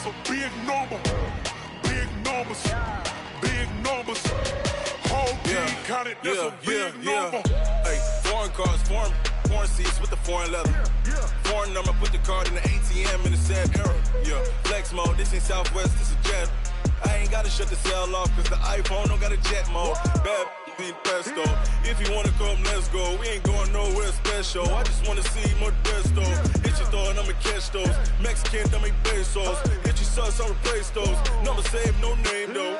that's a big number. Big numbers, big numbers. Whole team counted, that's a big number. Hey, foreign cars, foreign seats with the foreign leather. Foreign number, put the card in the ATM in the sad era. Yeah, flex mode, this ain't Southwest, this is jet. I ain't gotta shut the cell off, cause the iPhone don't got a jet mode. Bad need pesto. If you wanna come, let's go. We ain't going nowhere special. I just wanna see Modesto. Hit your throw and I'ma catch those. Mexican, dummy pesos. Hit your sauce, I'll replace those. Number saved, no name though.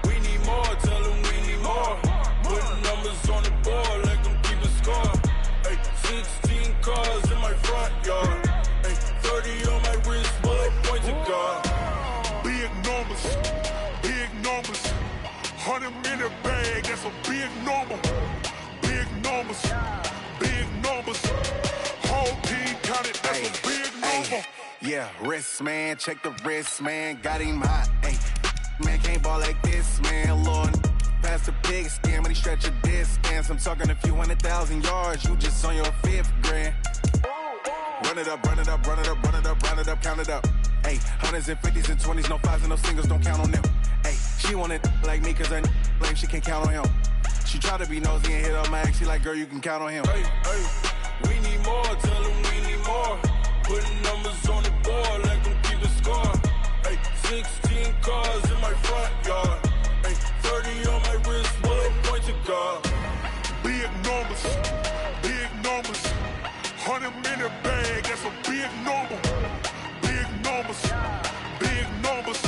We need more, tell them we need more. Putting numbers on the board, let them keep a score. Hey, 16 cars in my front yard. Hey, 30 on my wrist, bullet point to God. Big numbers, big numbers. 100 minute bag, that's a big number. Big numbers, big numbers. Whole team counted, that's a big number. Yeah, wrist man, check the wrist man, got him hot. Ay, man can't ball like this, man. Lord, past the pig skin, when he stretch a distance. I'm talking a few 100,000 yards, you just on your 5th grand. Run it up, run it up, run it up, run it up, run it up, count it up. Ay, 100s and 50s and 20s, no 5s and no singles, don't count on them. Ay, she want it like me, cause her blame, she can't count on him. She try to be nosy and hit up my ex, she like, girl, you can count on him. Hey, we need more, tell them we need more. Putting numbers on the board, let them keep the score. Hey, 16 cars in my front yard. Hey, 30 on my wrist, bullet point to God. Big numbers, big numbers. 100 minute bag, that's a big number. Big numbers, big numbers.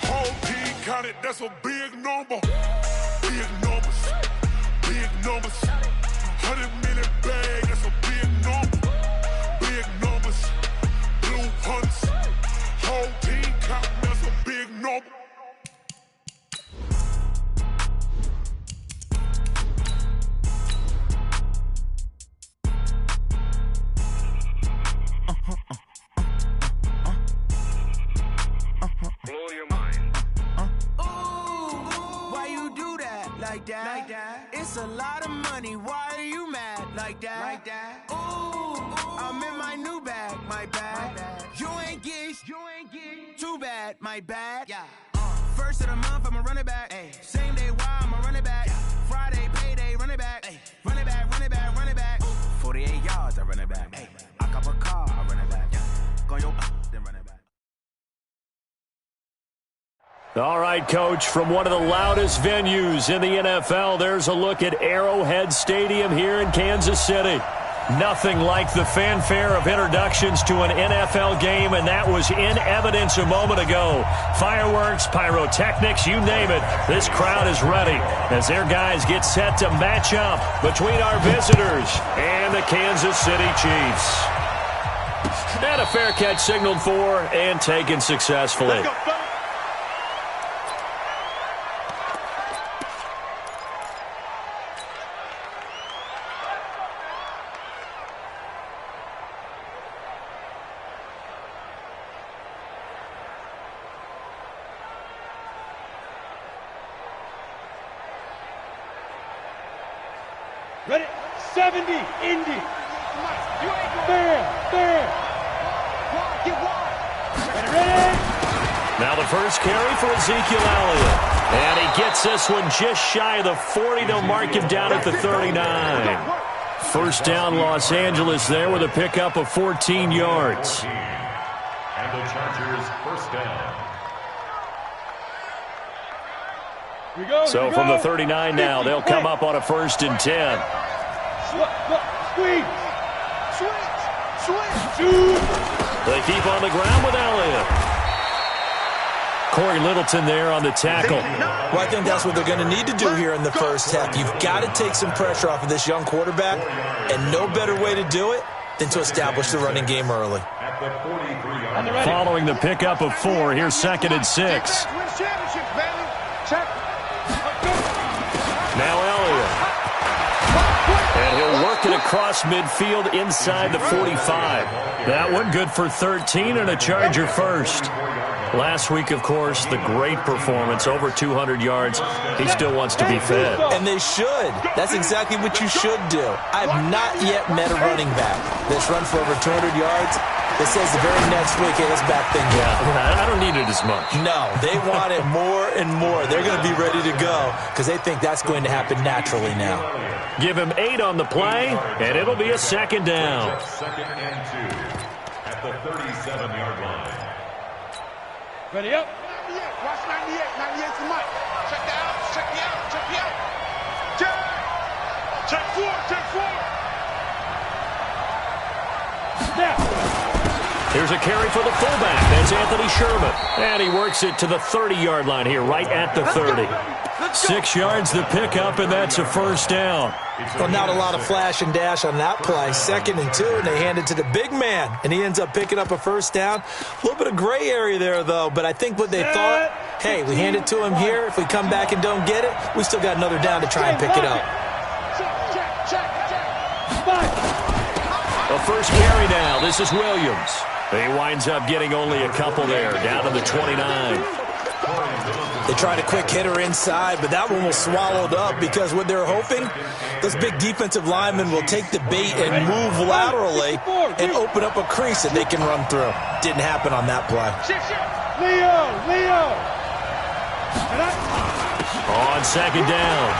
Whole team counted, that's a big number. Big numbers, big numbers. 100 minute bag, that's a big number. Big numbers, blue hunts. Whole team counting, that's a big number. Blow your mind. Why you do that? Like that? It's a lot of money. Why are you mad? Like that? Ooh, I'm in my new bag. My bag. You ain't get. Too bad. My bad. Yeah. First of the month, I'ma run it back. Ay. Same day, why I'ma run it back. Friday, payday, run it back. Ay. Run it back, run it back, run it back. 48 yards, I run it back. Ay. I cop a car, I run it back. Go yo, then run it back. All right, Coach, from one of the loudest venues in the NFL, there's a look at Arrowhead Stadium here in Kansas City. Nothing like the fanfare of introductions to an NFL game, and that was in evidence a moment ago. Fireworks, pyrotechnics, you name it. This crowd is ready as their guys get set to match up between our visitors and the Kansas City Chiefs. And a fair catch signaled for and taken successfully. Ready? 70, Indy. Fair. Get wide. Ready? Now the first carry for Ezekiel Elliott. And he gets this one just shy of the 40. They'll mark him down at the 39. First down, Los Angeles there with a pickup of 14 yards. And the Chargers first down. So from the 39 now, they'll come up on a 1st and 10. Squeeze. They keep on the ground with Elliott. Corey Littleton there on the tackle. Well, I think that's what they're going to need to do here in the first half. You've got to take some pressure off of this young quarterback, and no better way to do it than to establish the running game early. Following the pickup of 4, here's 2nd and 6. Now Elliott. And he'll work it across midfield inside the 45. That one good for 13 and a Charger first. Last week, of course, the great performance, over 200 yards. He still wants to be fed. And they should. That's exactly what you should do. I've not yet met a running back that's run for over 200 yards that says the very next week, hey, let's back things up. Yeah, I don't need it as much. No, they want it more and more. They're going to be ready to go because they think that's going to happen naturally now. Give him 8 on the play, and it'll be a second down. Second and 2 at the 37-yard line. Ready up. 98. Watch 98. 98 to Mike. Check that out. Check me out. Check me out. Check 4. Check 4. Snap. Here's a carry for the fullback. That's Anthony Sherman. And he works it to the 30-yard line here, right at the 30. 6 yards the pickup, and that's a first down. Well, not a lot of flash and dash on that play. 2nd and 2, and they hand it to the big man, and he ends up picking up a first down. A little bit of gray area there, though, but I think what they thought, hey, we hand it to him here. If we come back and don't get it, we still got another down to try and pick it up. A first carry now. This is Williams. He winds up getting only a couple there, down to the 29. They tried a quick hitter inside, but that one was swallowed up because what they're hoping, those big defensive linemen will take the bait and move laterally and open up a crease that they can run through. Didn't happen on that play. Leo. On second down,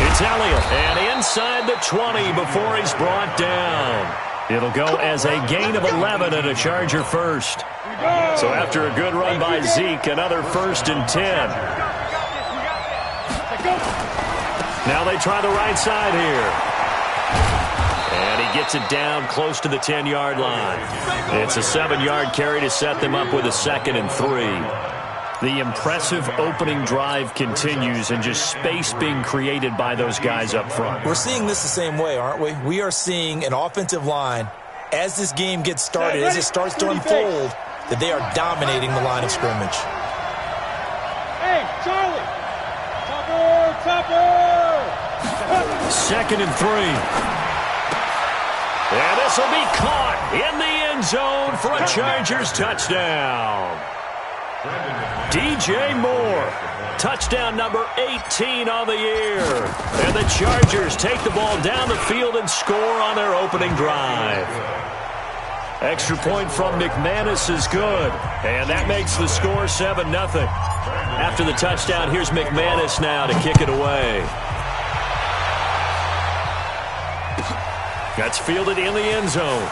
it's Elliott, and inside the 20 before he's brought down. It'll go as a gain of 11 and a Charger first. So after a good run by Zeke, another 1st and 10. Now they try the right side here. And he gets it down close to the 10-yard line. It's a 7-yard carry to set them up with a 2nd and 3. The impressive opening drive continues and just space being created by those guys up front. We're seeing this the same way, aren't we? We are seeing an offensive line, as this game gets started, as it starts to unfold, that they are dominating the line of scrimmage. Hey, Charlie! Topper! 2nd and 3. And this will be caught in the end zone for a Chargers touchdown. DJ Moore, touchdown number 18 on the year. And the Chargers take the ball down the field and score on their opening drive. Extra point from McManus is good, and that makes the score 7-0. After the touchdown, here's McManus now to kick it away. That's fielded in the end zone.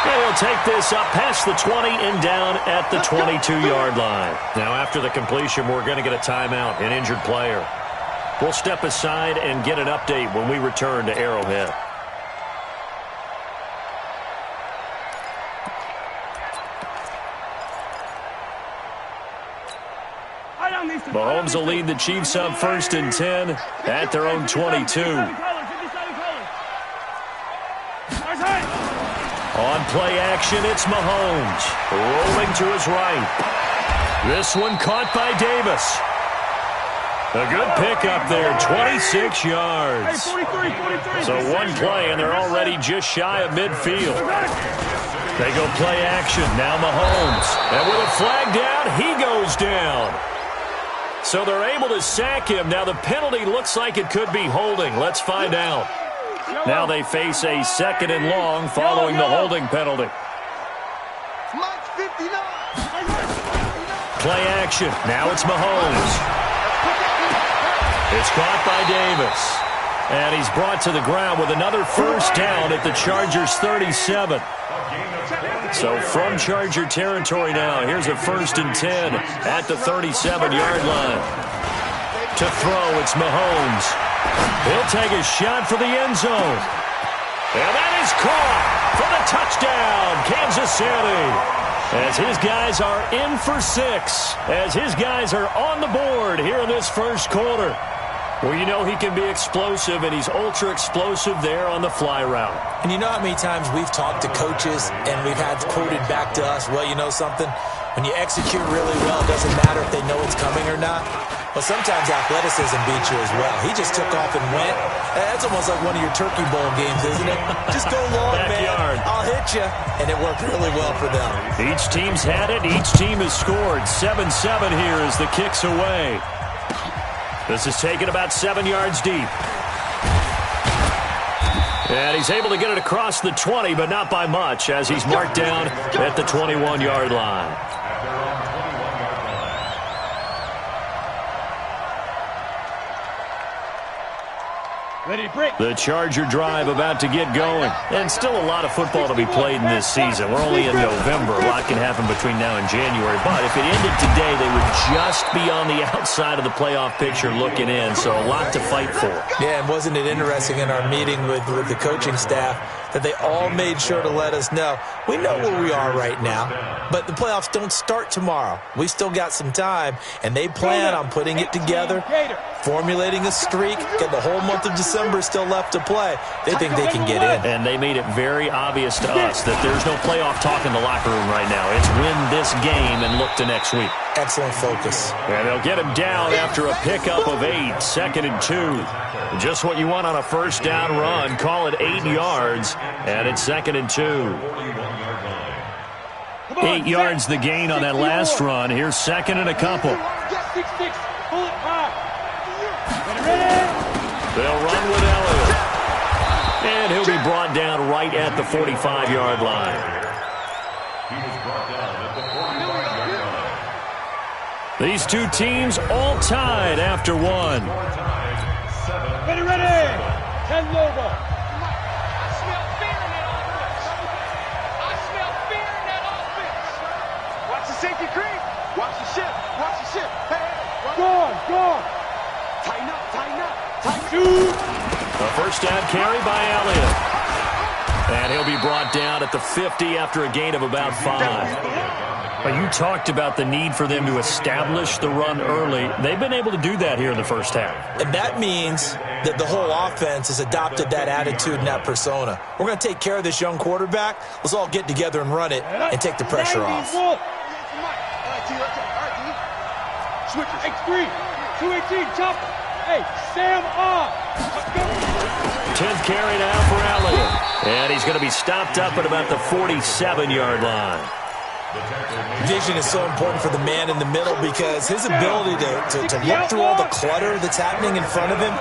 And he'll take this up past the 20 and down at the 22-yard line. Now, after the completion, we're going to get a timeout, an injured player. We'll step aside and get an update when we return to Arrowhead. Mahomes will lead the Chiefs up 1st and 10 at their own 22. On play action, it's Mahomes. Rolling to his right. This one caught by Davis. A good pickup there, 26 yards. So one play, and they're already just shy of midfield. They go play action. Now Mahomes. And with a flag down, he goes down. So they're able to sack him. Now the penalty looks like it could be holding. Let's find out. Now they face a 2nd and long following the holding penalty. Play action. Now it's Mahomes. It's caught by Davis. And he's brought to the ground with another first down at the Chargers 37. So from Charger territory now, here's a 1st and 10 at the 37-yard line. To throw, it's Mahomes. He'll take a shot for the end zone. And that is caught for the touchdown, Kansas City. As his guys are in for 6. As his guys are on the board here in this first quarter. Well, you know he can be explosive, and he's ultra-explosive there on the fly route. And you know how many times we've talked to coaches and we've had quoted back to us, well, you know something? When you execute really well, it doesn't matter if they know it's coming or not. Well, sometimes athleticism beats you as well. He just took off and went. That's almost like one of your Turkey Bowl games, isn't it? Just go long, Backyard. man. I'll hit you. And it worked really well for them. Each team's had it. Each team has scored. 7-7 here as the kick's away. This is taken about 7 yards deep. And he's able to get it across the 20, but not by much, as he's marked down at the 21-yard line. Ready, break. The Charger drive about to get going. And still a lot of football to be played in this season. We're only in November. A lot can happen between now and January. But if it ended today, they would just be on the outside of the playoff picture looking in. So a lot to fight for. Yeah, and wasn't it interesting in our meeting with the coaching staff that they all made sure to let us know, we know where we are right now, but the playoffs don't start tomorrow. We still got some time, and they plan on putting it together, formulating a streak, get the whole month of December still left to play. They think they can get in. And they made it very obvious to us that there's no playoff talk in the locker room right now. It's win this game and look to next week. Excellent focus. And they'll get him down after a pickup of 8, 2nd and 2. Just what you want on a first down run. Call it 8 yards, and it's 2nd and 2. 8 yards the gain on that last run. Here's 2nd and a couple. They'll run with Elliott. And he'll be brought down right at the 45-yard line. These two teams all tied after one. Ready, ready. 10 logo. I smell fear in that offense. I smell fear in that offense. Watch the safety creep. Watch the ship. Watch the ship. Hey, Go on, go on. tighten up, tighten up, tighten up. Shoot. A first down carry by Elliott. And he'll be brought down at the 50 after a gain of about 5. But you talked about the need for them to establish the run early. They've been able to do that here in the first half. And that means that the whole offense has adopted that attitude and that persona. We're going to take care of this young quarterback. Let's all get together and run it and take the pressure off. X3, 218, chopper. Hey, Sam off. 10th carry now for Elliott. And he's going to be stopped up at about the 47-yard line. Vision is so important for the man in the middle because his ability to look through all the clutter that's happening in front of him,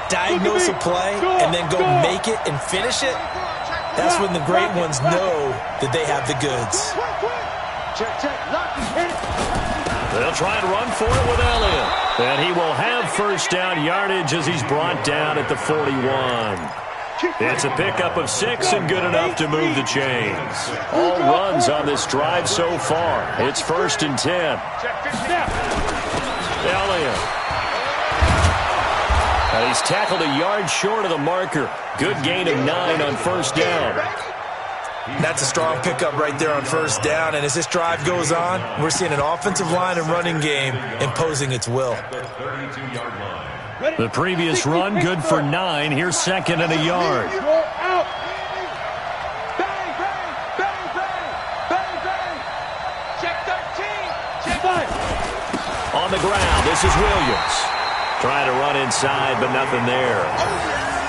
diagnose a play, and then go make it and finish it, that's when the great ones know that they have the goods. They'll try and run for it with Elliott. And he will have first down yardage as he's brought down at the 41. It's a pickup of 6 and good enough to move the chains. All runs on this drive so far. It's 1st and 10. Elliott. And he's tackled a yard short of the marker. Good gain of 9 on first down. That's a strong pickup right there on first down. And as this drive goes on, we're seeing an offensive line and running game imposing its will. The previous run, good for 9. Here's 2nd and a yard. Go out. Bang, bang, bang, bang, bang, bang. Check 13. Check 5. On the ground, this is Williams. Trying to run inside, but nothing there.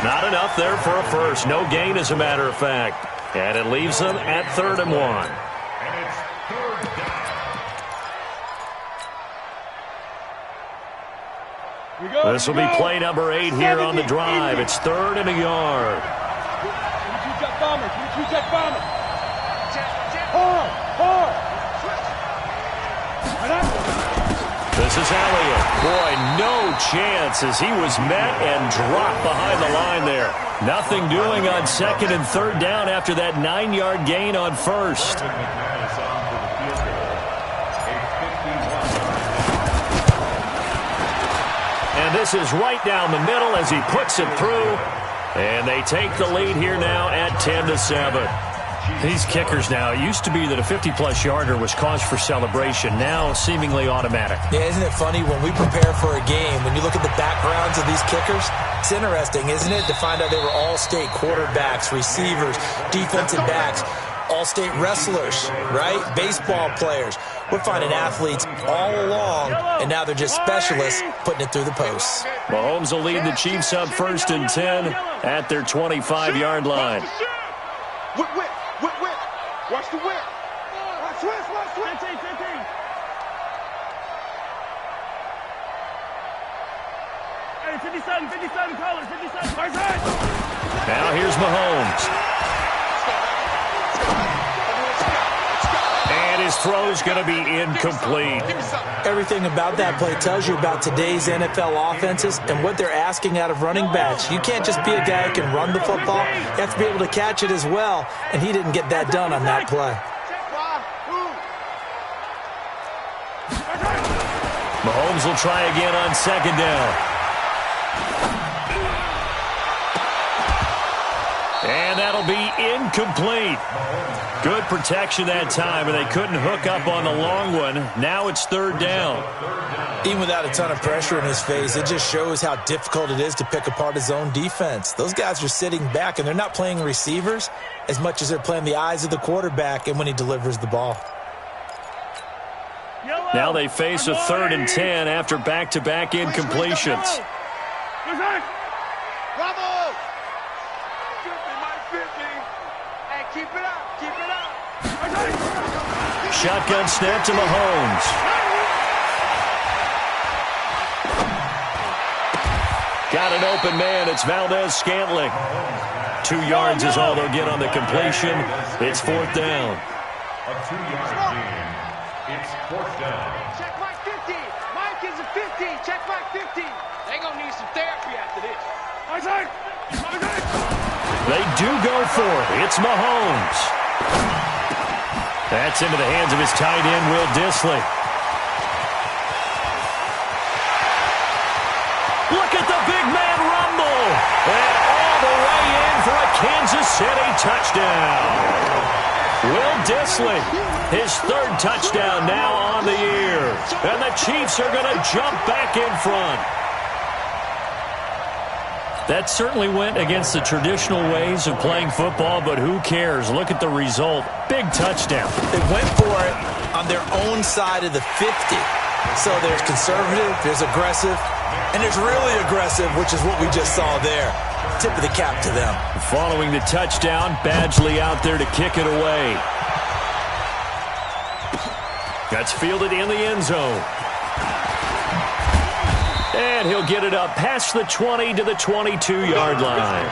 Not enough there for a first. No gain, as a matter of fact. And it leaves them at 3rd and 1. This will be play number 8 here on the drive. It's 3rd and a yard. This is Elliott. Boy, no chance as he was met and dropped behind the line there. Nothing doing on 2nd and 3rd down after that 9-yard gain on first. And this is right down the middle as he puts it through. And they take the lead here now at 10-7. These kickers now, it used to be that a 50-plus yarder was cause for celebration. Now seemingly automatic. Yeah, isn't it funny when we prepare for a game, when you look at the backgrounds of these kickers, it's interesting, isn't it, to find out they were all-state quarterbacks, receivers, defensive backs, all-state wrestlers, right? Baseball players. We're finding athletes all along, and now they're just specialists putting it through the posts. Mahomes will lead the Chiefs up 1st and 10 at their 25-yard line. Whip, whip, whip, whip. Watch the whip. Watch switch, watch switch. 15. Hey, 57, 57 colors, 57. Now here's Mahomes. And his throw's going to be incomplete. Everything about that play tells you about today's NFL offenses and what they're asking out of running backs. You can't just be a guy who can run the football. You have to be able to catch it as well, and he didn't get that done on that play. Mahomes will try again on second down. And that'll be incomplete. Good protection that time, and they couldn't hook up on the long one. Now it's third down. Even without a ton of pressure in his face, it just shows how difficult it is to pick apart his own defense. Those guys are sitting back, and they're not playing receivers as much as they're playing the eyes of the quarterback and when he delivers the ball. Now they face a 3rd and 10 after back-to-back incompletions. Bravo! Hey, keep it up, keep it up. Shotgun snap to Mahomes. Got an open man. It's Valdez-Scantling. 2 yards is all they'll get on the completion. It's 4th down. A 2-yard gain. It's 4th down. Check Mike 50. Mike is a 50. Check Mike 50. They gonna need some therapy after this. They do go for it. It's Mahomes. That's into the hands of his tight end, Will Dissly. Look at the big man rumble. And all the way in for a Kansas City touchdown. Will Dissly, his 3rd touchdown now on the year. And the Chiefs are going to jump back in front. That certainly went against the traditional ways of playing football, but who cares? Look at the result. Big touchdown. They went for it on their own side of the 50. So there's conservative, there's aggressive, and there's really aggressive, which is what we just saw there. Tip of the cap to them. Following the touchdown, Badgley out there to kick it away. That's fielded in the end zone. And he'll get it up past the 20 to the 22-yard line.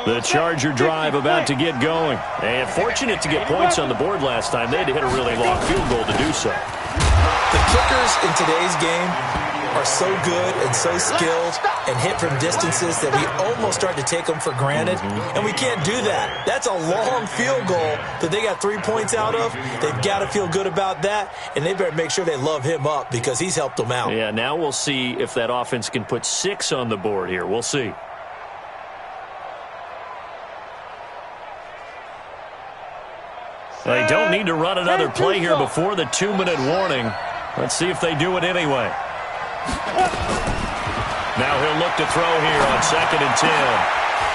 The Charger drive about to get going. And fortunate to get points on the board last time. They had to hit a really long field goal to do so. The kickers in today's game are so good and so skilled and hit from distances that we almost start to take them for granted. And we can't do that. That's a long field goal that they got 3 points out of. They've got to feel good about that, and they better make sure they love him up because he's helped them out. Yeah, now we'll see if that offense can put 6 on the board here. We'll see. They don't need to run another play here before the 2-minute warning. Let's see if they do it anyway. Now he'll look to throw here on 2nd and 10.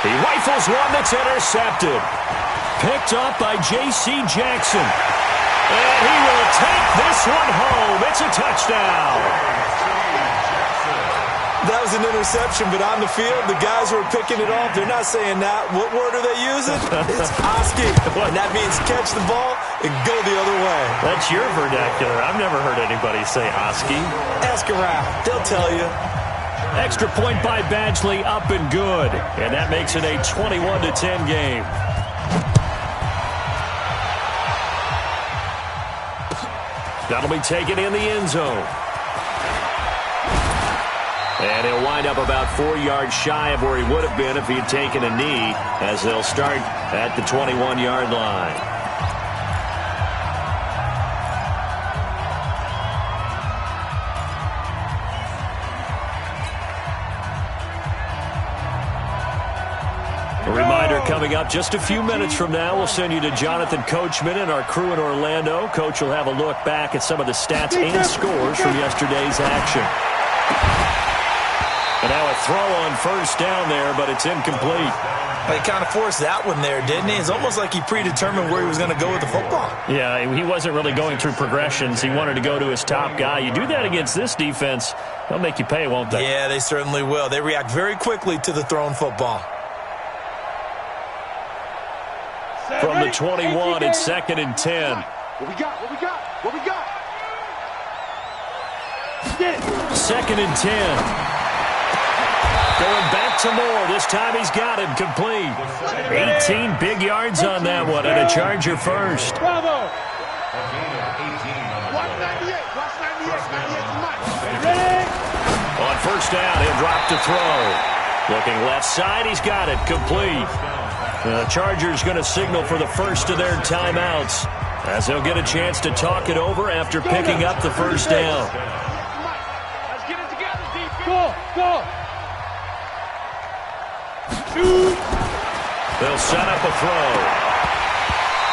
He rifles one that's intercepted. Picked up by J.C. Jackson. And he will take this one home. It's a touchdown. That was an interception, but on the field, the guys who are picking it off, they're not saying that. What word are they using? It's Oski. And that means catch the ball and go the other way. That's your vernacular. I've never heard anybody say Oski. Ask around. They'll tell you. Extra point by Badgley, up and good. And that makes it a 21-10 game. That'll be taken in the end zone. And he'll wind up about 4 yards shy of where he would have been if he had taken a knee, as they'll start at the 21-yard line. A reminder coming up just a few minutes from now, we'll send you to Jonathan Coachman and our crew in Orlando. Coach will have a look back at some of the stats and scores from yesterday's action. And now a throw on 1st down there, but it's incomplete. He kind of forced that one there, didn't he? It's almost like he predetermined where he was going to go with the football. Yeah, he wasn't really going through progressions. He wanted to go to his top guy. You do that against this defense, they'll make you pay, won't they? Yeah, they certainly will. They react very quickly to the thrown football. From the 21, it's 2nd and 10. What we got? What we got? What we got? 2nd and 10. Going back to Moore. This time he's got it complete. 18 big yards on that one, and a Charger first. Bravo. 198. Watch 98. 98 to Mike. On first down, he'll drop to throw. Looking left side, he's got it complete. The Chargers going to signal for the first of their timeouts, as they'll get a chance to talk it over after picking up the first down. Let's get it together, defense. Go. They'll set up a throw.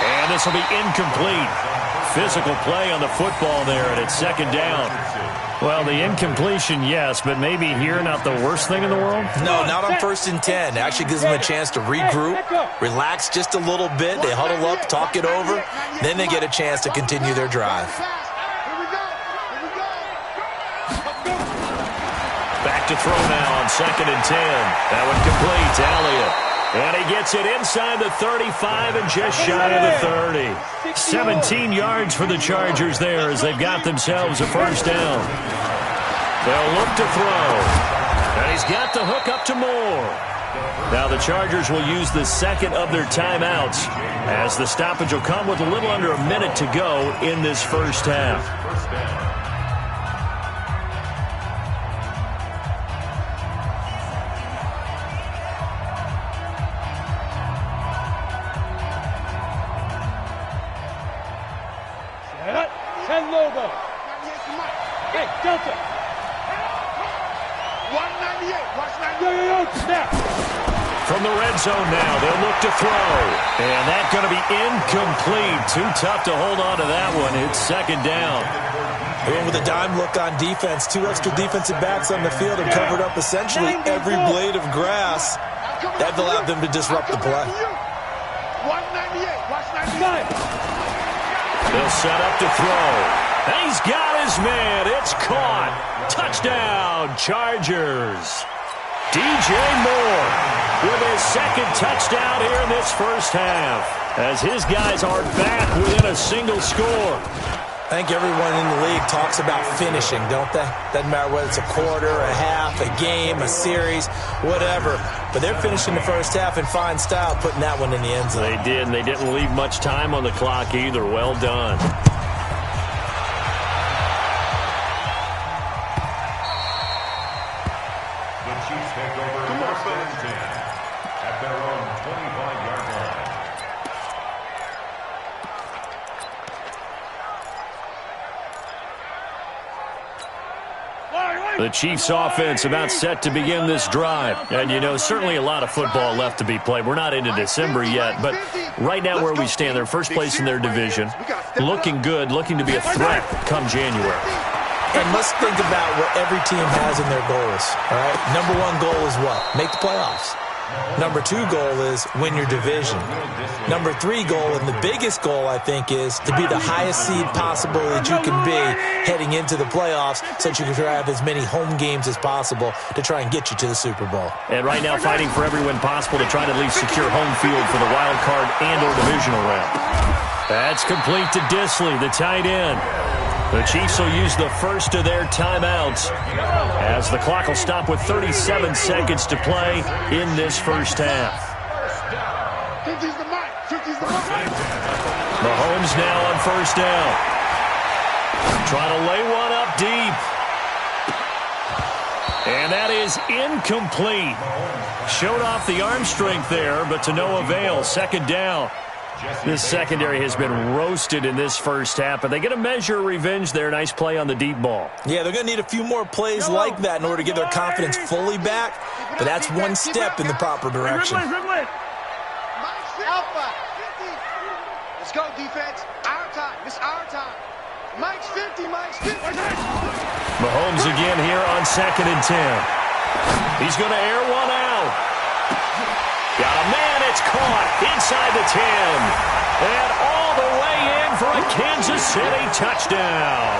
And this will be incomplete. Physical play on the football there, and it's 2nd down. Well, the incompletion, yes, but maybe here not the worst thing in the world? No, not on 1st and 10. It actually gives them a chance to regroup, relax just a little bit. They huddle up, talk it over. Then they get a chance to continue their drive. Back to throw now on 2nd and 10. That one complete to Elliott. And he gets it inside the 35 and just shy of the 30. 17 yards for the Chargers there as they've got themselves a first down. They'll look to throw. And he's got the hook up to Moore. Now the Chargers will use the second of their timeouts, as the stoppage will come with a little under a minute to go in this first half. Logo. Hey, Delta. 198. Watch 98. Snap. From the red zone now, they'll look to throw. And that's going to be incomplete. Too tough to hold on to that one. It's 2nd down. They went with a dime look on defense. 2 extra defensive backs on the field and covered up essentially every blade of grass. That allowed them to disrupt the play. 198. Watch 99. They'll set up to throw. And he's got his man. It's caught. Touchdown, Chargers. DJ Moore with his 2nd touchdown here in this first half, as his guys are back within a single score. I think everyone in the league talks about finishing, don't they? Doesn't matter whether it's a quarter, a half, a game, a series, whatever. But they're finishing the first half in fine style, putting that one in the end zone. They did, and they didn't leave much time on the clock either. Well done. The Chiefs take over first and 10 at their own 25-yard line. The Chiefs offense about set to begin this drive. And, you know, certainly a lot of football left to be played. We're not into December yet, but right now where we stand, they're first place in their division. Looking good, looking to be a threat come January. And let's think about what every team has in their goals, all right? Number 1 goal is what? Make the playoffs. Number 2 goal is win your division. Number 3 goal, and the biggest goal, I think, is to be the highest seed possible that you can be heading into the playoffs, so that you can have as many home games as possible to try and get you to the Super Bowl. And right now fighting for every win possible to try to at least secure home field for the wild card and or divisional round. That's complete to Disley, the tight end. The Chiefs will use the first of their timeouts, as the clock will stop with 37 seconds to play in this first half. Mahomes now on first down. Trying to lay one up deep. And that is incomplete. Showed off the arm strength there, but to no avail. 2nd down. This secondary has been roasted in this first half, but they get a measure of revenge there. Nice play on the deep ball. Yeah, they're going to need a few more plays like that in order to get their confidence fully back, but that's one step in the proper direction. Alpha. Let's go, defense. Our time. It's our time. Mike's 50. Mike's 50. Mahomes again here on 2nd and 10. He's going to air one out. Got a man It's caught inside the 10. And all the way in for a Kansas City touchdown.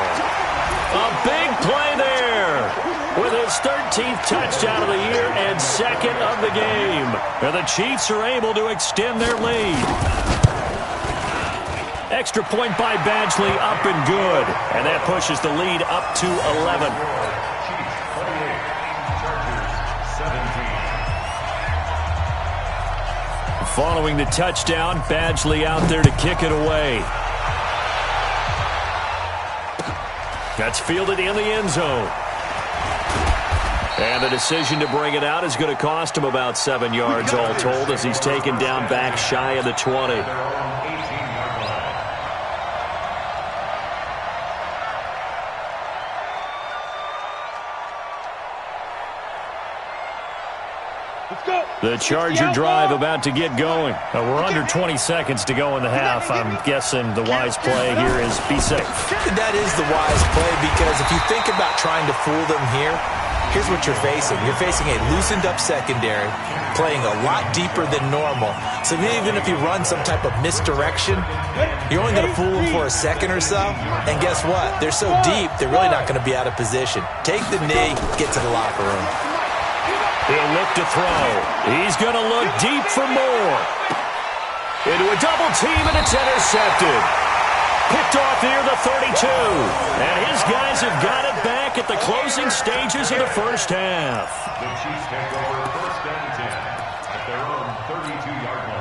A big play there with his 13th touchdown of the year and second of the game. And the Chiefs are able to extend their lead. Extra point by Badgley, up and good. And that pushes the lead up to 11. Following the touchdown, Badgley out there to kick it away. That's fielded in the end zone. And the decision to bring it out is going to cost him about 7 yards all told as he's taken down back shy of the 20. The Charger drive about to get going. We're under 20 seconds to go in the half. I'm guessing the wise play here is be safe. That is the wise play because if you think about trying to fool them here, here's what you're facing. You're facing a loosened-up secondary, playing a lot deeper than normal. So even if you run some type of misdirection, you're only going to fool them for a second or so. And guess what? They're so deep, they're really not going to be out of position. Take the knee, get to the locker room. He'll look to throw. He's going to look deep for more. Into a double team, and it's intercepted. Picked off near the 32. And his guys have got it back at the closing stages of the first half. The Chiefs take over first and 10 at their own 32-yard line.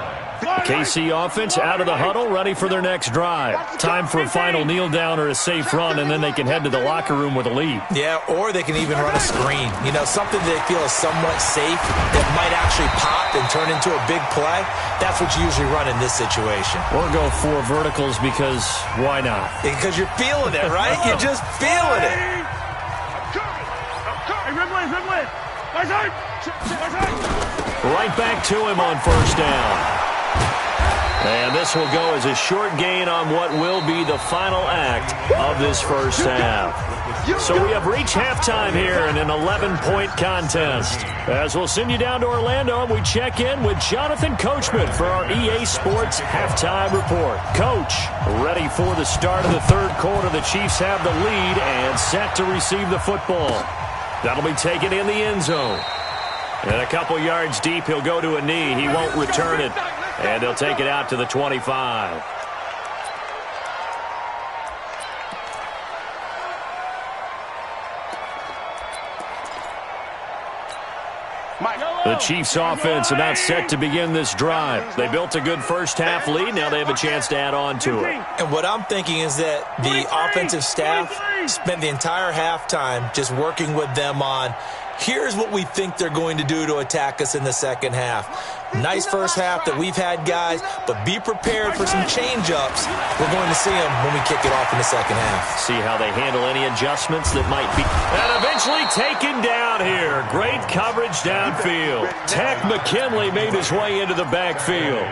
KC offense out of the huddle, ready for their next drive. Time for a final kneel down or a safe run, and then they can head to the locker room with a lead. Yeah, or they can even run a screen. You know, something they feel is somewhat safe that might actually pop and turn into a big play. That's what you usually run in this situation. Or go 4 verticals because why not? Because you're feeling it, right? You're just feeling it. Right back to him on first down. And this will go as a short gain on what will be the final act of this first half. So we have reached halftime here in an 11-point contest. As we'll send you down to Orlando, we check in with Jonathan Coachman for our EA Sports Halftime Report. Coach, ready for the start of the third quarter. The Chiefs have the lead and set to receive the football. That'll be taken in the end zone. And a couple yards deep, he'll go to a knee. He won't return it. And they'll take it out to the 25. The Chiefs offense about set to begin this drive. They built a good first half lead. Now they have a chance to add on to it. And what I'm thinking is that the offensive staff spent the entire halftime just working with them on, here's what we think they're going to do to attack us in the second half. Nice first half that we've had, guys, but be prepared for some change-ups. We're going to see them when we kick it off in the second half. See how they handle any adjustments that might be. And eventually taken down here. Great coverage downfield. Tech McKinley made his way into the backfield.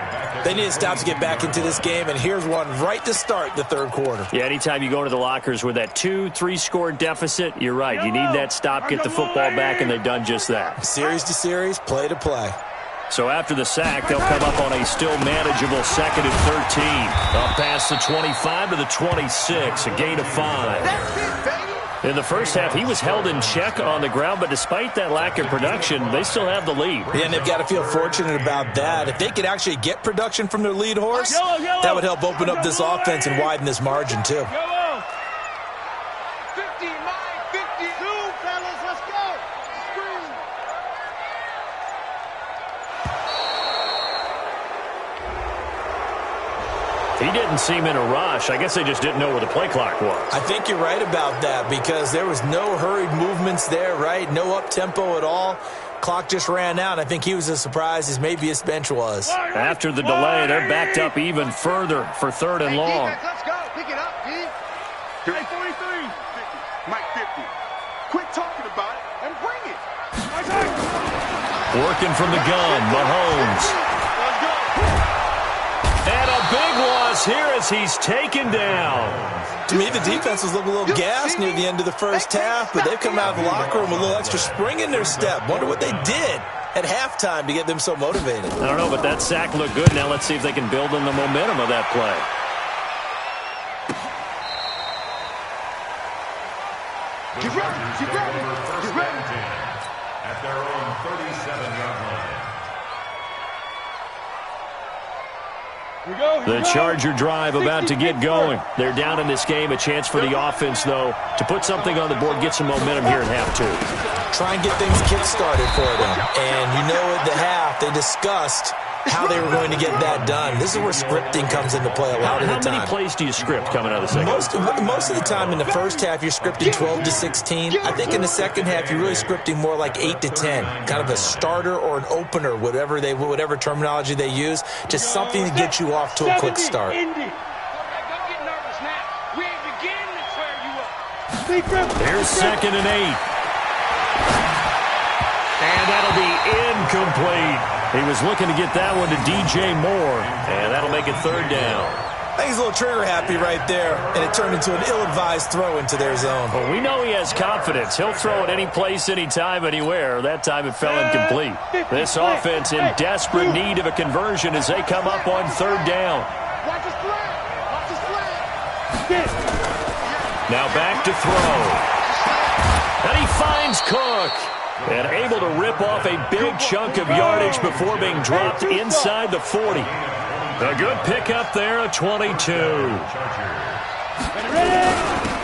They need to stop to get back into this game, and here's one right to start the third quarter. Yeah, anytime you go to the lockers with that 2-3 score deficit, you're right. You need that stop, get the football back, and they've done just that. Series to series, play to play. So after the sack, they'll come up on a still manageable 2nd and 13. Up past the 25 to the 26, a gain of 5. In the first half, he was held in check on the ground, but despite that lack of production, they still have the lead. Yeah, and they've got to feel fortunate about that. If they could actually get production from their lead horse, that would help open up this offense and widen this margin, too. 59, 52, fellas, let's go. He didn't seem in a rush. I guess they just didn't know where the play clock was. I think you're right about that because there was no hurried movements there, right? No up-tempo at all. Clock just ran out. I think he was as surprised as maybe his bench was. After the delay, they're backed up even further for 3rd and long. Let's go. Pick it up, D. Hey, 43. 50. Mike 50. Quit talking about it and bring it. Working from the gun, Mahomes. And a big loss here as he's taken down. To me, the defense was looking a little gassed near the end of the first half, but they've come out of the locker room with a little extra spring in their step. Wonder what they did. at halftime to get them so motivated? I don't know, but that sack looked good. Now let's see if they can build on the momentum of that play. Get ready, get ready, get ready. At their own 37-yard line. The Charger drive about to get going. They're down in this game. A chance for the offense, though, to put something on the board, get some momentum here in half two. Try and get things kick-started for them. And you know at the half, they discussed how they were going to get that done. This is where scripting comes into play a lot of the time. How many plays do you script coming out of the second? Most of the time in the first half, you're scripting 12 to 16. I think in the second half, you're really scripting more like 8 to 10. Kind of a starter or an opener, whatever terminology they use. Just something to get you off to a quick start. Here's 2nd and 8. And that'll be incomplete. He was looking to get that one to DJ Moore, and that'll make it 3rd down. I think he's a little trigger happy right there, and it turned into an ill-advised throw into their zone. Well, we know he has confidence. He'll throw it any place, anytime, anywhere. That time it fell incomplete. This offense in desperate need of a conversion as they come up on 3rd down. Now back to throw. And he finds Cook. And able to rip off a big chunk of yardage before being dropped inside the 40. A good pickup there, a 22.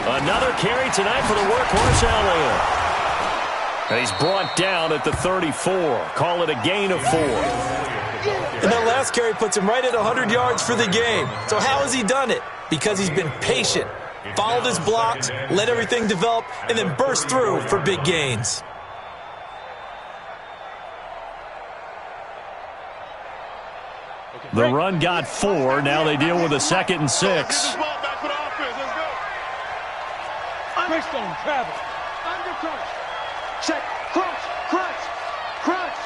Another carry tonight for the workhorse Elliott. And he's brought down at the 34. Call it a gain of 4. And that last carry puts him right at 100 yards for the game. So how has he done it? Because he's been patient, followed his blocks, let everything develop, and then burst through for big gains. The run got 4. Now they deal with a 2nd and 6. Crystone travel. Under crunch. Check. Crunch. Crunch. Crunch.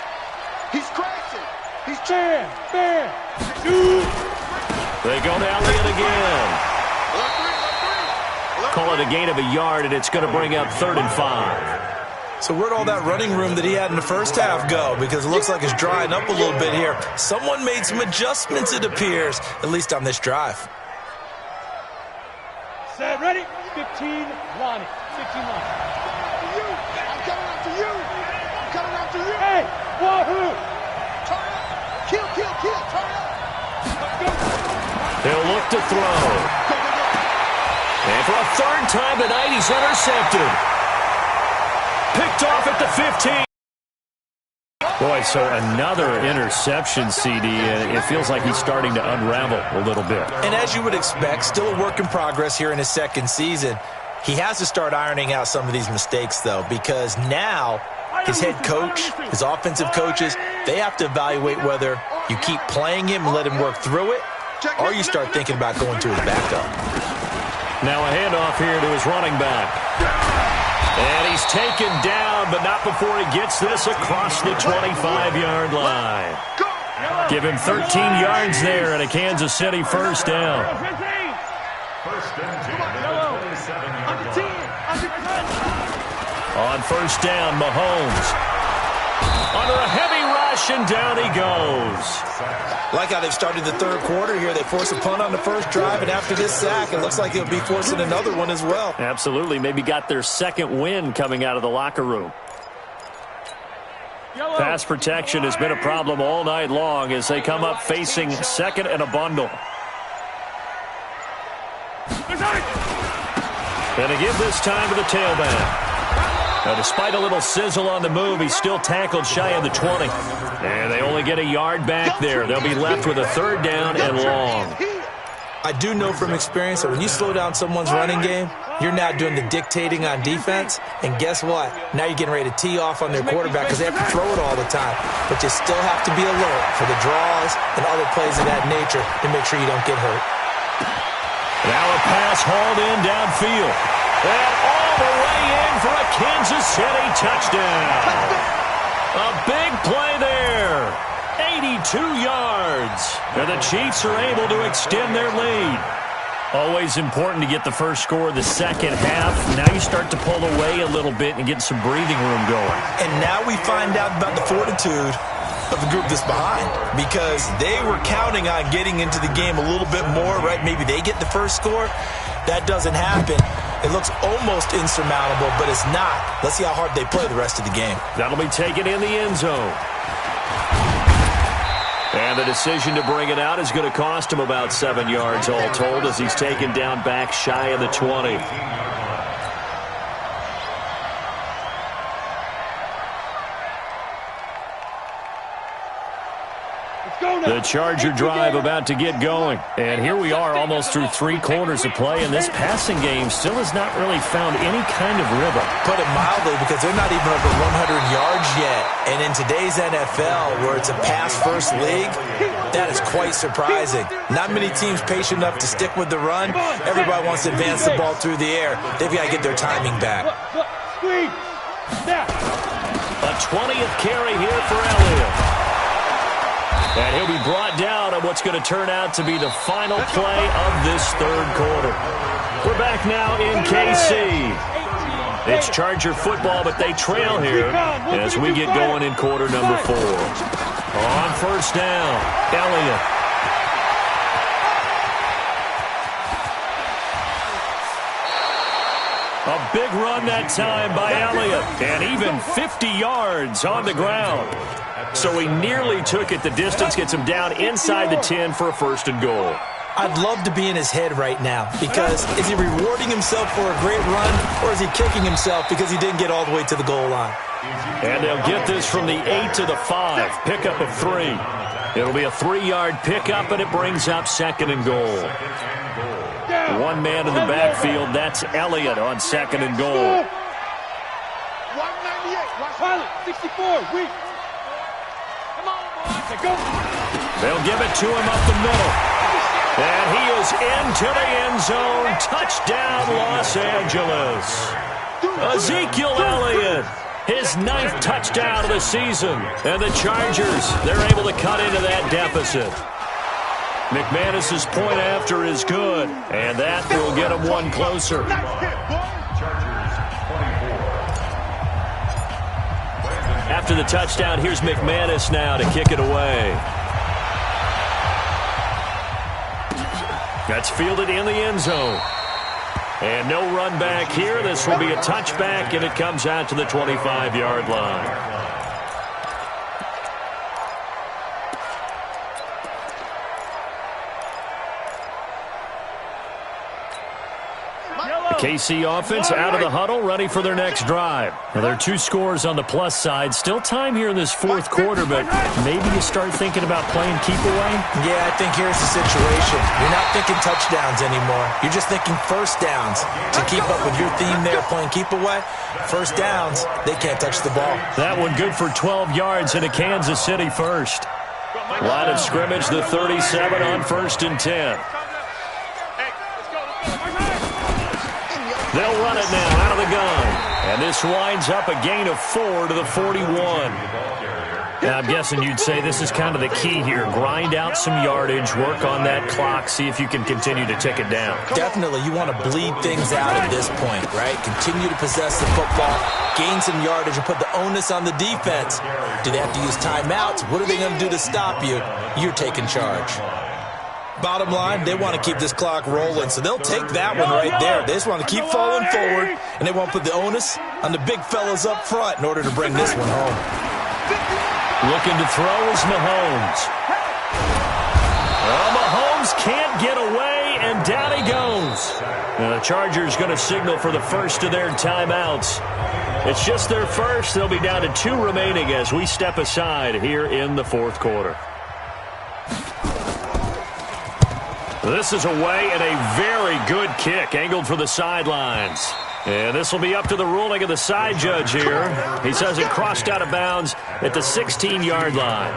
He's crashing. He's bam. They go to Elliott again. Call it a gain of a yard, and it's going to bring up 3rd and 5. So where'd all that running room that he had in the first half go? Because it looks like it's drying up a little bit here. Someone made some adjustments, it appears, at least on this drive. Set, ready? 15, Lonnie. 15, Lonnie. I'm coming after you. I'm coming after you. Hey, wahoo. Turn up. Kill. Turn up. Let's go. He'll look to throw. And for a 3rd time tonight, he's intercepted. Picked off at the 15. Boy, so another interception, CD, and it feels like he's starting to unravel a little bit. And as you would expect, still a work in progress here in his 2nd season. He has to start ironing out some of these mistakes, though, because now his head coach, his offensive coaches, they have to evaluate whether you keep playing him and let him work through it, or you start thinking about going to his backup. Now a handoff here to his running back. And he's taken down, but not before he gets this across the 25-yard line. Give him 13 yards there and a Kansas City 1st down. First and 10 at the 27-yard line. On 1st down, Mahomes. Under a heavy rush, and down he goes. Like how they've started the 3rd quarter here. They force a punt on the first drive, and after this sack, it looks like they'll be forcing another one as well. Absolutely. Maybe got their 2nd win coming out of the locker room. Pass protection has been a problem all night long as they come up facing 2nd and a bundle. And to give this time to the tailback. Now, despite a little sizzle on the move, he's still tackled shy of the 20. And they only get a yard back there. They'll be left with a 3rd down and long. I do know from experience that when you slow down someone's running game, you're now doing the dictating on defense. And guess what? Now you're getting ready to tee off on their quarterback because they have to throw it all the time. But you still have to be alert for the draws and other plays of that nature to make sure you don't get hurt. Now a pass hauled in downfield. And all the way in for a Kansas City touchdown. A big play there. 82 yards. And the Chiefs are able to extend their lead. Always important to get the first score of the second half. Now you start to pull away a little bit and get some breathing room going. And now we find out about the fortitude of the group that's behind, because they were counting on getting into the game a little bit more, right? Maybe they get the first score. That doesn't happen. It looks almost insurmountable, but it's not. Let's see how hard they play the rest of the game. That'll be taken in the end zone. And the decision to bring it out is going to cost him about 7 yards all told, as he's taken down back shy of the 20. The Charger drive about to get going. And here we are almost through 3 quarters of play, and this passing game still has not really found any kind of rhythm. Put it mildly, because they're not even over 100 yards yet. And in today's NFL, where it's a pass-first league, that is quite surprising. Not many teams patient enough to stick with the run. Everybody wants to advance the ball through the air. They've got to get their timing back. A 20th carry here for Elliott. And he'll be brought down on what's going to turn out to be the final play of this third quarter. We're back now in KC. It's Charger football, but they trail here as we get going in quarter number 4. On first down, Elliott. A big run that time by Elliott, and even 50 yards on the ground. So he nearly took it the distance, gets him down inside the 10 for a first and goal. I'd love to be in his head right now, because is he rewarding himself for a great run, or is he kicking himself because he didn't get all the way to the goal line? And they'll get this from the 8 to the 5, pickup of 3. It'll be a 3-yard pickup, and it brings up second and goal. One man in the backfield, that's Elliott on second and goal. 198, 64, weak. They'll give it to him up the middle. And he is into the end zone. Touchdown, Los Angeles. Ezekiel Elliott, his 9th touchdown of the season. And the Chargers, they're able to cut into that deficit. McManus's point after is good, and that will get him one closer. After the touchdown, here's McManus now to kick it away. That's fielded in the end zone. And no run back here. This will be a touchback, and it comes out to the 25-yard line. KC offense out of the huddle, ready for their next drive. Now, there are 2 scores on the plus side. Still time here in this fourth quarter, but maybe you start thinking about playing keep away? Yeah, I think here's the situation. You're not thinking touchdowns anymore. You're just thinking first downs. To keep up with your theme there, playing keep away, first downs, they can't touch the ball. That one good for 12 yards into Kansas City first. Line of scrimmage, the 37 on first and 10. They'll run it now out of the gun. And this winds up a gain of 4 to the 41. Now, I'm guessing you'd say this is kind of the key here. Grind out some yardage, work on that clock, see if you can continue to tick it down. Definitely. You want to bleed things out at this point, right? Continue to possess the football, gain some yardage, and put the onus on the defense. Do they have to use timeouts? What are they going to do to stop you? You're taking charge. Bottom line, they want to keep this clock rolling, so they'll take that one right there. They just want to keep falling forward, and they want to put the onus on the big fellas up front in order to bring this one home. Looking to throw is Mahomes. Well, Mahomes can't get away, and down he goes. Now, the Chargers going to signal for the first of their timeouts. It's just their first. They'll be down to 2 remaining as we step aside here in the fourth quarter. This is away and a very good kick, angled for the sidelines. And this will be up to the ruling of the side judge here. He says it crossed out of bounds at the 16-yard line.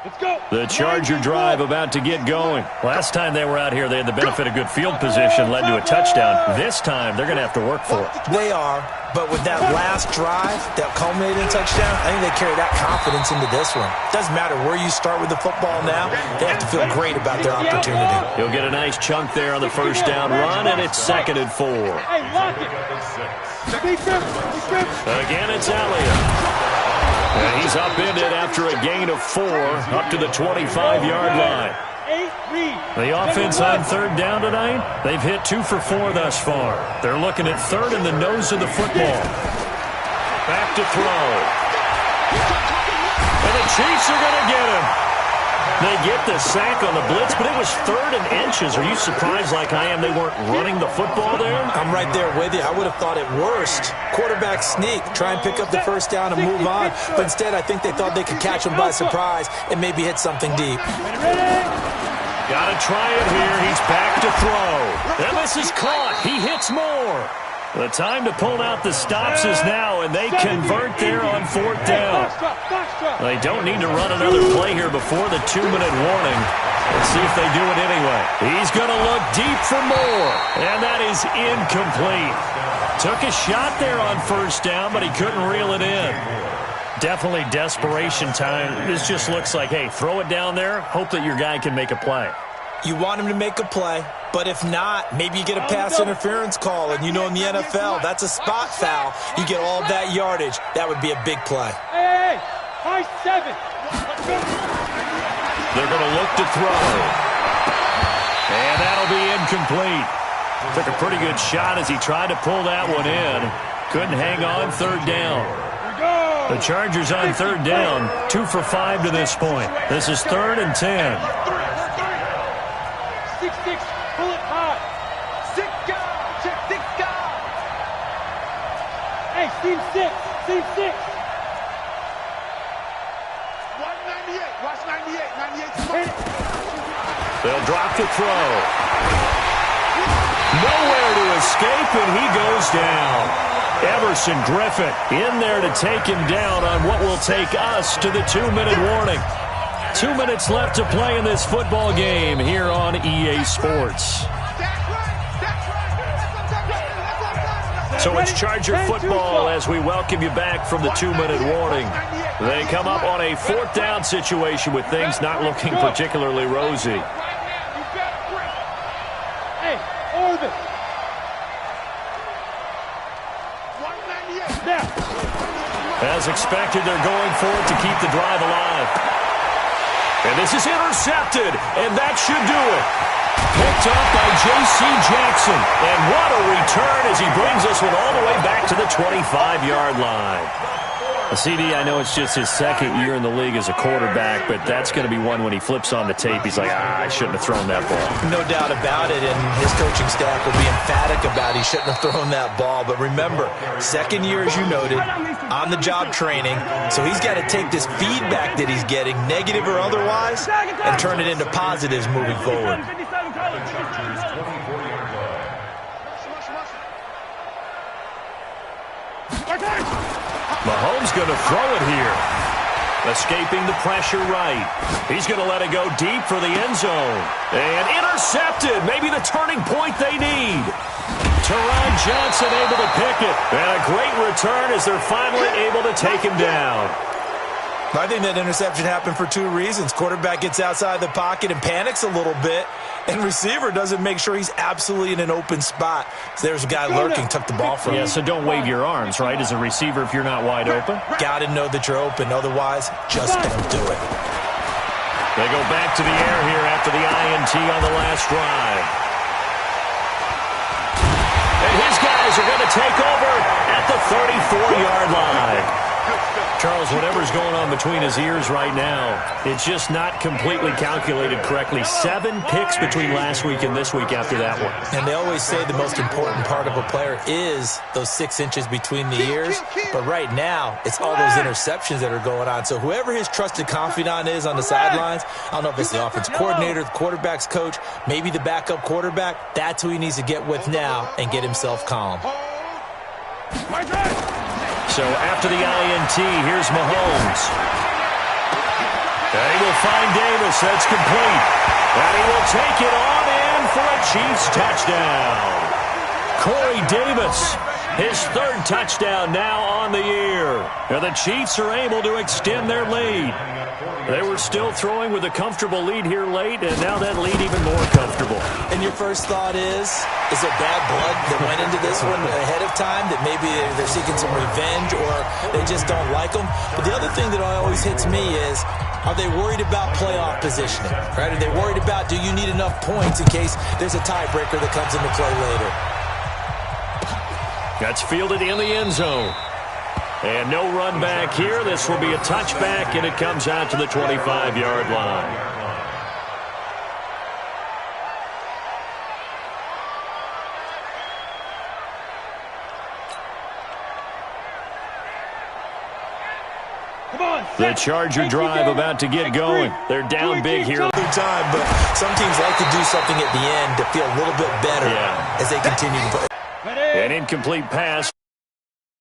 Let's go. The Charger drive about to get going. Last time they were out here, they had the benefit of good field position, led to a touchdown. This time, they're going to have to work for it. They are, but with that last drive that culminated in touchdown, I think they carry that confidence into this one. Doesn't matter where you start with the football now, they have to feel great about their opportunity. He'll get a nice chunk there on the first down run, and it's 2nd and 4. Hey, lock it. Again, it's Elliott. And he's upended after a gain of 4 up to the 25-yard line. The offense on 3rd down tonight, they've hit 2 for 4 thus far. They're looking at 3rd in the nose of the football. Back to throw. And the Chiefs are going to get him. They get the sack on the blitz, but it was 3rd and inches. Are you surprised like I am they weren't running the football there? I'm right there with you. I would have thought at worst, quarterback sneak, try and pick up the first down and move on. But instead, I think they thought they could catch him by surprise and maybe hit something deep. Got to try it here. He's back to throw. And this is caught. He hits more. The time to pull out the stops is now, and they convert there on 4th down. They don't need to run another play here before the 2-minute warning. Let's see if they do it anyway. He's going to look deep for more, and that is incomplete. Took a shot there on 1st down, but he couldn't reel it in. Definitely desperation time. This just looks like, hey, throw it down there, hope that your guy can make a play. You want him to make a play, but if not, maybe you get a pass interference call, and you know in the NFL, that's a spot foul. You get all of that yardage. That would be a big play. Hey, high 7. They're going to look to throw. And that'll be incomplete. Took a pretty good shot as he tried to pull that one in. Couldn't hang on 3rd down. The Chargers on 3rd down, 2 for 5 to this point. This is 3rd and 10. 6-6, pull it high. 6 guys, check 6 guys. Hey, team 6, team 6. 198, watch 98, 98. They'll drop the throw. Nowhere to escape, and he goes down. Everson Griffin in there to take him down on what will take us to the 2-minute warning. 2 minutes left to play in this football game here on EA Sports. So it's Charger football as we welcome you back from the 2-minute warning. They come up on a 4th down situation with things not looking particularly rosy. Hey, Orvis. As expected, they're going for it to keep the drive alive. And this is intercepted, and that should do it. Picked up by J.C. Jackson. And what a return as he brings this one all the way back to the 25-yard line. CD, I know it's just his 2nd year in the league as a quarterback, but that's going to be one when he flips on the tape. He's like, I shouldn't have thrown that ball. No doubt about it, and his coaching staff will be emphatic about he shouldn't have thrown that ball. But remember, 2nd year, as you noted, on-the-job training, so he's got to take this feedback that he's getting, negative or otherwise, and turn it into positives moving forward. Mahomes going to throw it here. Escaping the pressure right. He's going to let it go deep for the end zone. And intercepted. Maybe the turning point they need. Teron Johnson able to pick it. And a great return as they're finally able to take him down. I think that interception happened for 2 reasons. Quarterback gets outside the pocket and panics a little bit, and receiver doesn't make sure he's absolutely in an open spot. So there's a guy lurking, took the ball from him. Yeah, so don't wave your arms, right, as a receiver if you're not wide open. Got to know that you're open. Otherwise, just don't do it. They go back to the air here after the INT on the last drive. And his guys are going to take over at the 34-yard line. Charles, whatever's going on between his ears right now, it's just not completely calculated correctly. 7 picks between last week and this week after that one. And they always say the most important part of a player is those 6 inches between the ears. But right now, it's all those interceptions that are going on. So whoever his trusted confidant is on the sidelines, I don't know if it's the offensive coordinator, the quarterback's coach, maybe the backup quarterback, that's who he needs to get with now and get himself calm. So after the INT, here's Mahomes. And he will find Davis. That's complete. And he will take it on in for a Chiefs touchdown. Corey Davis, his third touchdown now on the year. And the Chiefs are able to extend their lead. They were still throwing with a comfortable lead here late, and now that lead even more comfortable. And your first thought is it bad blood that went into this one ahead of time, that maybe they're seeking some revenge or they just don't like them? But the other thing that always hits me is, are they worried about playoff positioning? Right? Are they worried about, do you need enough points in case there's a tiebreaker that comes into play later? That's fielded in the end zone. And no run back here. This will be a touchback, and it comes out to the 25-yard line. The Charger drive about to get going. They're down big here. Time, but some teams like to do something at the end to feel a little bit better as they continue to play. An incomplete pass.